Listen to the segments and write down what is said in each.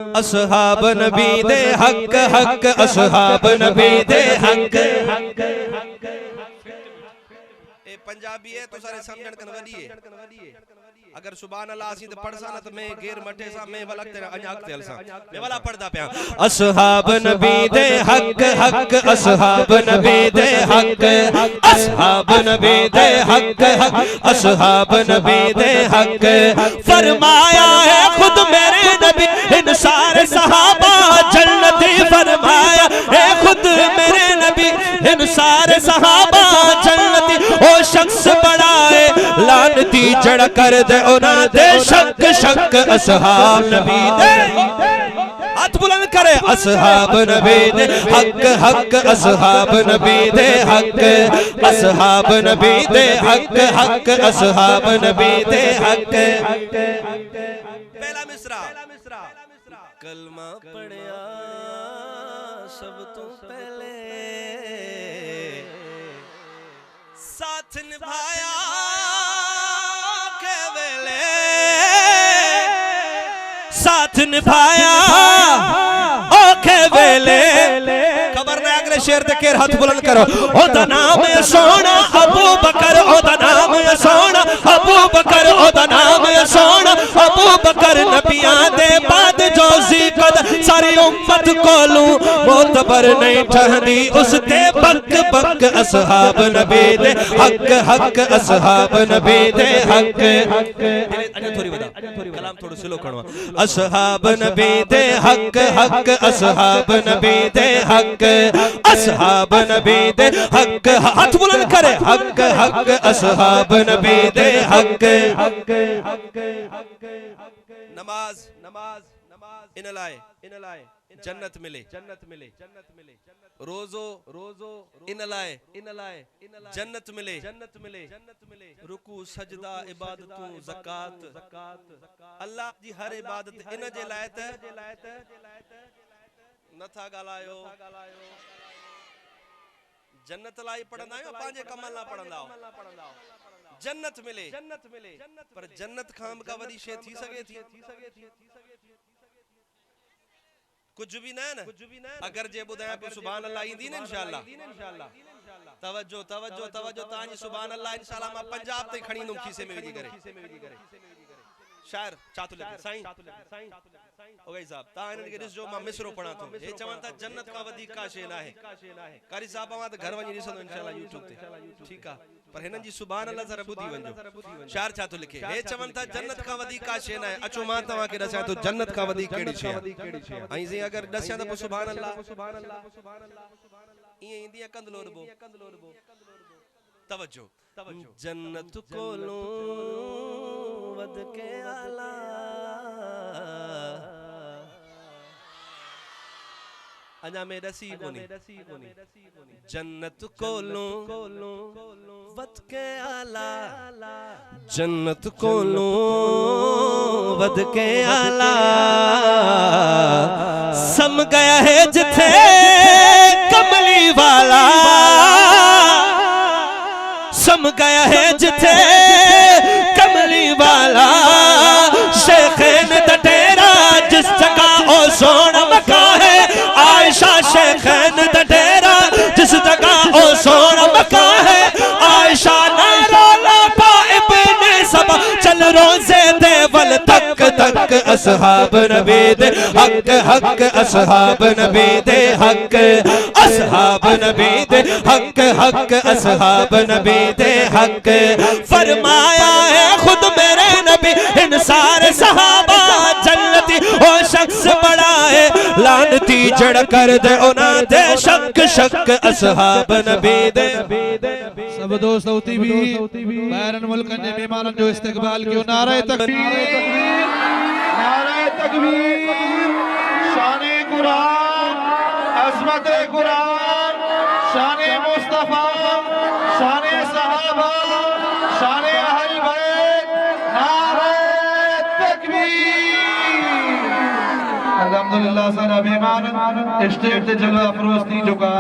असहाब नबी दे हक हक असहाब नबी दे हक। पंजाबी है तो सारे समझण कन वडी है। अगर सुभान अल्लाह सी तो पढ़सा न तो मैं गैर मठे सा मैं वलक तेरा अजाक तेल सा मैं वाला पढ़दा पिया। असहाब नबी दे हक हक असहाब नबी दे हक असहाब नबी दे हक हक असहाब नबी दे हक। फरमाया है खुद मेरे नबी इन सारे सहाबा जन्नती। फरमाया है खुद मेरे नबी इन सारे सहाबा जन्नती। ओ शख्स बड़ा है लानती जड़ कर दे उना दे शक शक असहाब नबी दे। हाथ बुलंद करे असहाब नबी दे हक हक असहाब नबी दे हक असहाब नबी दे हक हक असहाब नबी दे हक। पहला मिसरा कलमा पढ़िया सब तो पहले साथ निभाया के वेले साथ निभाया ओखे वेले। खबर ने अगले शेर ते केर हाथ बुलंद करो। ओदा नाम है सोना अबू बकर ओदा नाम है सोना अबू बकर ओदा नाम है सोना अबू बकर। नबियां दे बाद जो ज़िकद सारी उम्मत कोलू मोतबर नहीं ठहंदी उसते बक बक। असहाब नबी दे हक हक असहाब नबी दे हक। अने थोड़ी बता कलाम थोड़ो स्लो करो। असहाब नबी दे हक हक असहाब नबी दे हक असहाब नबी दे हक। हाथ बुलंद करे हक हक असहाब नबी दे हक। नमाज नमाज नमाज इन लाए जन्नत मिले जन्नत मिले जन्नत मिले। रोजो रोजो इन लाए जन्नत मिले जन्नत मिले जन्नत मिले। रुकू सजदा इबादतू ज़कात अल्लाह जी हर इबादत इन जे लाए त नथा गालायो जन्नत लाई पढ़ंदा आयो पांजे कमल ना पढ़ंदा जन्नत मिले पर जन्नत खाम का वडी शे थी सके थी कुछ भी ना अगर जे बुधाया पे सुभान अल्लाह इंदी न इंशाअल्लाह। तवज्जो तवज्जो तवज्जो तांजी सुभान अल्लाह इंशाअल्लाह मां पंजाब ते खणी नु खीसे में विजी करे। शायर चातुल साईं ओ गई साहब ता इनन के दिस जो मां मिसरो पढ़ा तो हे चवन था जन्नत का वदी का शे ना है। कारी साहब मा त घर वनी दिसंदो इंशाअल्लाह यूट्यूब ते ठीक आ पर हिनन जी सुभान अल्लाह जरा बुधी वंजो। शायर छा तो लिखे हे चवन था जन्नत का वदी का शे ना है। अचो मां तवा के दसा तो जन्नत का वदी केड़ी शे आई से अगर दसा तो सुभान अल्लाह ये इंदिया कंदलोरबो तवज्जो जन्नत कोलो वद के आला अजा में दसी कोनी जन्नत कोलो वद के आला जन्नत कोलो वद के आला। सम गया है जिथे कमली वाला सम गया है जिथे कमली वाला। शेखैन दटेरा जिस जगह ओ सोना मका है आयशा शेखैन दटेरा जिस जगह ओ सोना मका है आयशा ना रोला पा इब्ने सबा चल रोजे देवल तक तक। असहाब नबी दे हक हक असहाब नबी दे हक असहाब नबी दे हक हक असहाब नबी दे हक। फरमाया है खुद मेरे नबी इन सारे सहाबा जन्नती। ओ शख्स बड़ा है लानती जड़ कर दे उना दे शक शक असहाब नबी दे। सब दोस्त होती भी बैरन मुल्क ने मेहमानों जो इस्तकबाल किया। नारे तकबीर शाने कुरान अज़मत कुरान शाने मुस्तफा शाने सहाबा शाने अहल बैत। नारे तकबीर। अल्हम्दुलिल्लाह सारा मेहमान स्टेज ते जलवा अफरोज थी चुका।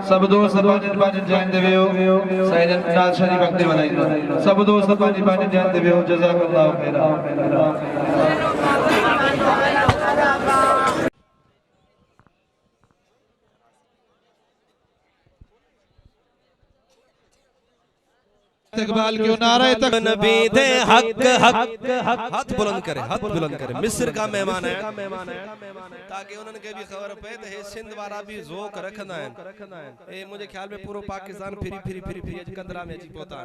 सब दोस्त पांच जान देवे हो साइलेंट नाज शरीफ अख्तर बनाई सब दोस्त पांच जान देवे हो जज़ाकल्लाहु खैरा। इस्तकबाल क्यों नारे तक नबी दे हक हक हाथ बुलंद करे, हाथ बुलंद करे। मिस्र का मेहमान है ताकि उन्होंने के भी खबर पे तो हे सिंध वाला भी ज़ोक रखना है। ए मुझे ख्याल में पूरा पाकिस्तान फिरी फिरी फिरी फिरी अज कंदरा में अची पोता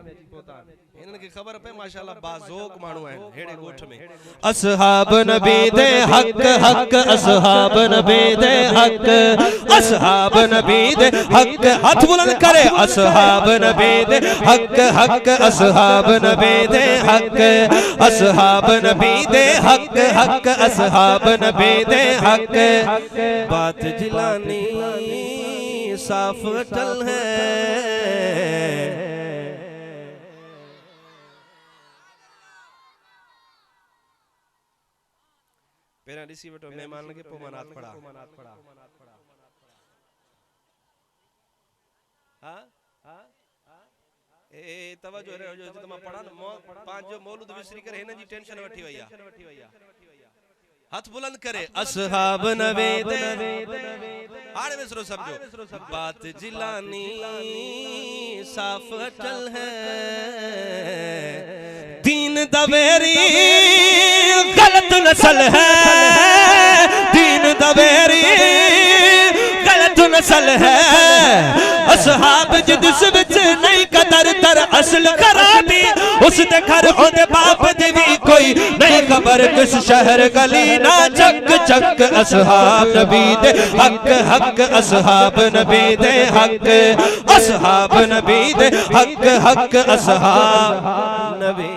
इन्हन की खबर पे माशाल्लाह बाज़ोक मानू है हेड़े गोठ में। असहाब नबी दे हक हक, असहाब नबी दे हक, असहाब नबी दे हक, हाथ बुलंद करे। असहाब नबी दे हक हक, असहाब नबी दे हक, असहाब नबी दे हक हक, असहाब नबी दे हक। बात जिलानी साफ अटल है, पेरा ऋषि बटो मेहमान के पोमनाथ पड़ा। हाँ ए तवज्जो रे जो तुम पढ़ा न पांच जो मौलूद विसरी करे हिन जी टेंशन वठी वया। हाथ बुलंद करे। असहाब नबी दे आड़े मिसरो समझो। बात जिलानी साफ अटल है, दीन दवेरी गलत नस्ल है, दीन दवेरी गलत नस्ल है। असहाब जिस विच नहीं कदर तर असल खराबी, उस दे घर ओदे बाप दी भी कोई नहीं खबर, किस शहर गली ना चक चक। असहाब नबी दे हक हक, असहाब नबी दे हक, असहाब नबी दे हक हक, असहाब नबी